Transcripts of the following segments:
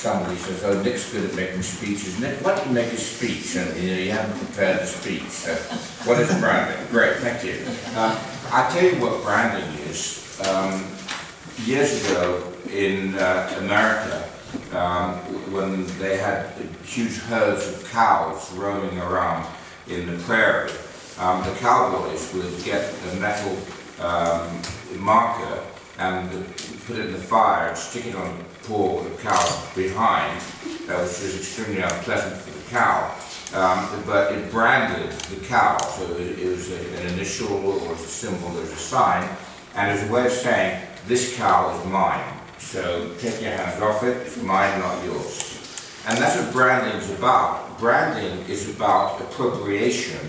somebody says, "Oh, Nick's good at making speeches. Nick, why don't you make a speech?" And you haven't prepared the speech. So, what is branding? Great, thank you. I'll tell you what branding is. Years ago in America, when they had huge herds of cows roaming around in the prairie, the cowboys would get a metal marker and put it in the fire and stick it on the paw of the cow behind, which was extremely unpleasant for the cow. But it branded the cow, so it was an initial or a symbol, there was a sign, and it was a way of saying, this cow is mine, so take your hands off it, it's mine, not yours. And that's what branding is about. Branding is about appropriation.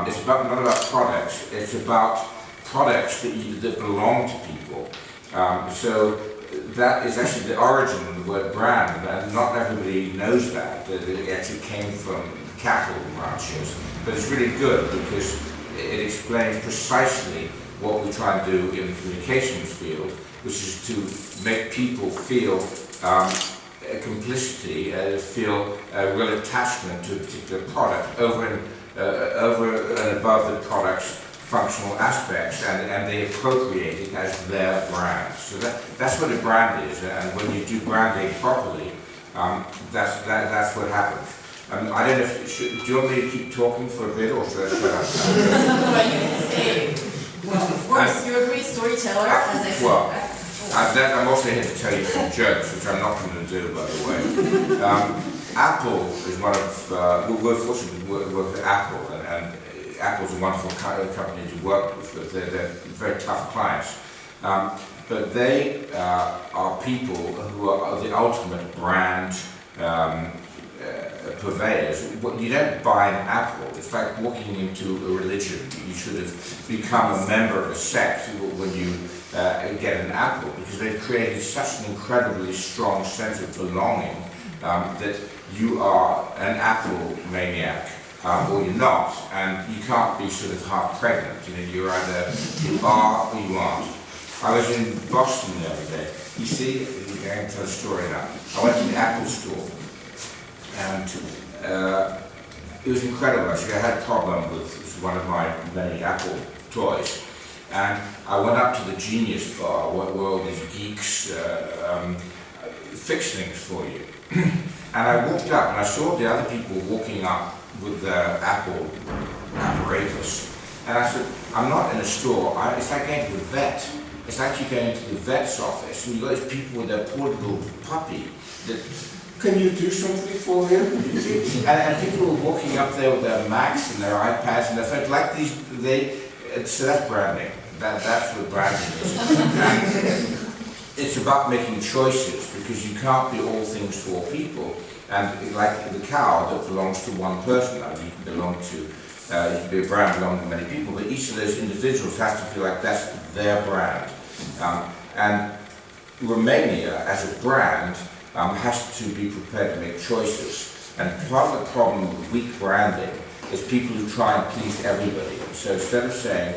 It's not about products, it's about products that belong to people. So that is actually the origin of the word brand, and not everybody knows that it actually came from cattle ranches. But it's really good because it explains precisely what we try and do in the communications field, which is to make people feel complicity, feel a real attachment to a particular product over and above the product's functional aspects, and they appropriate it as their brand. So that's what a brand is, and when you do branding properly, that's what happens. I don't know if, do you want me to keep talking for a bit, or should I shut up? Well, you can say, well, of course, you're a great storyteller, as I said. Well, I'm also here to tell you some jokes, which I'm not going to do, by the way. Apple is one of, we're fortunate to work with Apple, and Apple's a wonderful company to work with. They're very tough clients. But they are people who are the ultimate brand purveyors. You don't buy an apple. It's like walking into a religion. You should have become a member of a sect when you get an apple, because they've created such an incredibly strong sense of belonging that you are an Apple maniac. Or you're not, and you can't be sort of half pregnant. You know, you're either you are or you aren't. I was in Boston the other day. You see, I'm going to tell a story now. I went to the Apple store, and it was incredible. Actually, I had a problem with one of my many Apple toys, and I went up to the Genius Bar, where all these geeks fix things for you. And I walked up, and I saw the other people walking up with their Apple apparatus. And I said, I'm not in a store, it's like going to the vet. It's like you're going to the vet's office, and you've got these people with their portable puppy that, can you do something for him? and people were walking up there with their Macs and their iPads, and they felt like so that's branding. That's what branding is. And it's about making choices, because you can't be all things to all people. And like the cow that belongs to one person, I mean, you can belong to, you can be a brand belonging to many people, but each of those individuals has to feel like that's their brand. And Romania, as a brand, has to be prepared to make choices. And part of the problem with weak branding is people who try and please everybody. So instead of saying,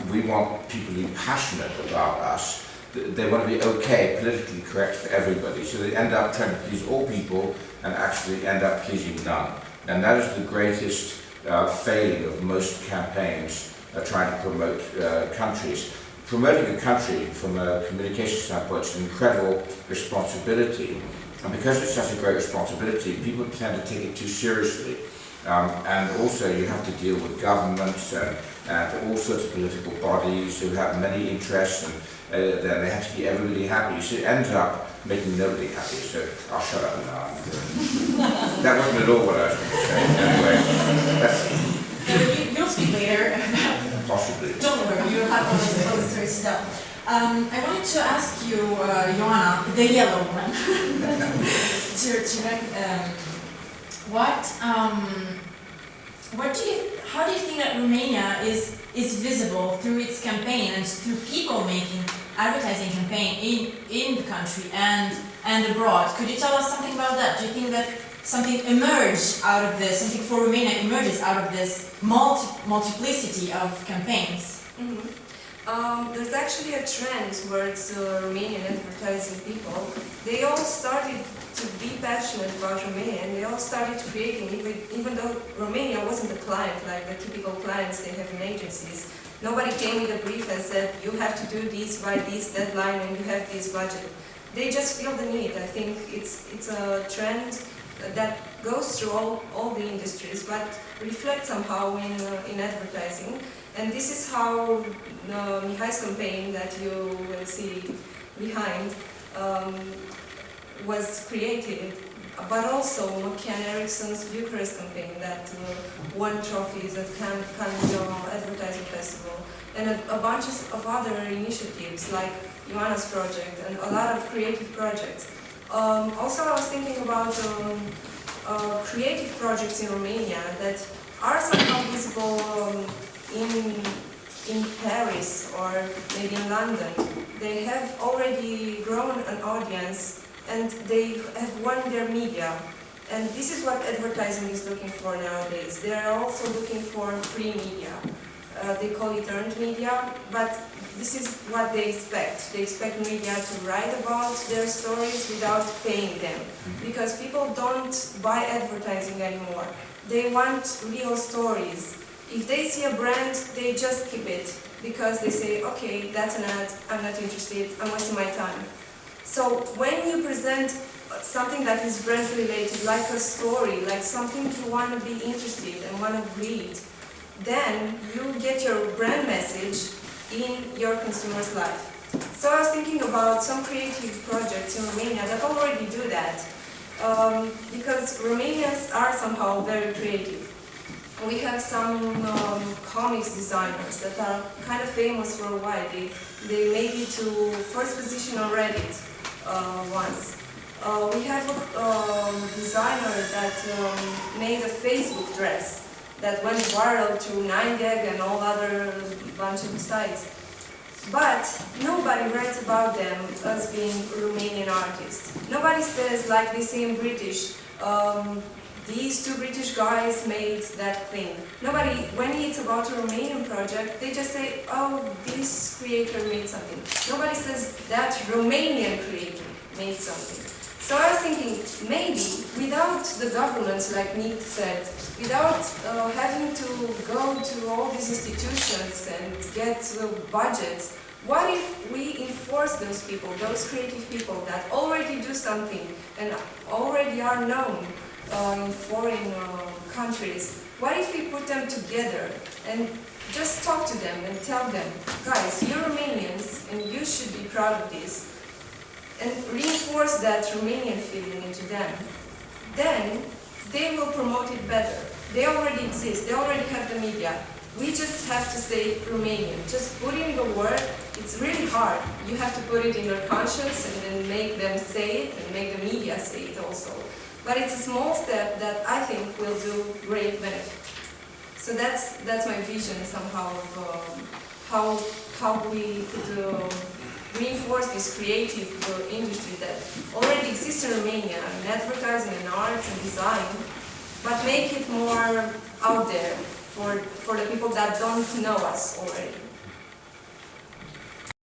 we want people to be passionate about us, they want to be okay, politically correct for everybody. So they end up trying to please all people and actually end up pleasing none. And that is the greatest failing of most campaigns trying to promote countries. Promoting a country from a communication standpoint is an incredible responsibility. And because it's such a great responsibility, people tend to take it too seriously. And also you have to deal with governments and all sorts of political bodies who have many interests, and they have to keep everybody happy. So it ends up making nobody happy. So I'll shut up now. That wasn't at all what I was going to say. Anyway, You'll speak later. Possibly. Don't worry, you'll have all this story stuff. I wanted to ask you, Ioana, the yellow one, how do you think that Romania is visible through its campaign and through people making advertising campaign in the country and abroad? Could you tell us something about that? Do you think that something emerged out of this, something for Romania emerges out of this multiplicity of campaigns? Mm-hmm. There's actually a trend towards Romanian advertising people. They all started to about Romania, and they all started creating, even though Romania wasn't a client, like the typical clients they have in agencies. Nobody came with a brief and said, you have to do this by this deadline and you have this budget. They just feel the need. I think it's a trend that goes through all the industries, but reflects somehow in advertising. And this is how Mihai's campaign that you will see behind was created, but also Ken Ericsson's Bucharest campaign that won trophies at Cannes Advertising Festival, and a bunch of other initiatives like Ioana's project and a lot of creative projects. Also, I was thinking about creative projects in Romania that are somehow visible in Paris or maybe in London. They have already grown an audience and they have won their media. And this is what advertising is looking for nowadays. They are also looking for free media. They call it earned media, but this is what they expect. They expect media to write about their stories without paying them, because people don't buy advertising anymore. They want real stories. If they see a brand, they just keep it, because they say, okay, that's an ad, I'm not interested, I'm wasting my time. So when you present something that is brand related, like a story, like something you want to be interested and want to read, then you get your brand message in your consumer's life. So I was thinking about some creative projects in Romania that already do that, because Romanians are somehow very creative. We have some comics designers that are kind of famous worldwide. They made it to first position on Reddit once. We have a designer that made a Facebook dress that went viral to 9gag and all other bunch of sites. But nobody writes about them as being Romanian artists. Nobody says, like they say in British, these two British guys made that thing. Nobody, when it's about a Romanian project, they just say, oh, this creator made something. Nobody says that Romanian creator made something. So I was thinking, maybe without the governments, like Nick said, without having to go to all these institutions and get budgets, what if we enforce those people, those creative people that already do something and already are known in foreign countries? What if we put them together and just talk to them and tell them, guys, you're Romanians and you should be proud of this, and reinforce that Romanian feeling into them? Then they will promote it better. They already exist, they already have the media. We just have to say Romanian. Just put in the word. It's really hard. You have to put it in their conscience and then make them say it and make the media say it also. But it's a small step that I think will do great benefit. So that's my vision somehow of how we could reinforce this creative industry that already exists in Romania in advertising and arts and design, but make it more out there for the people that don't know us already.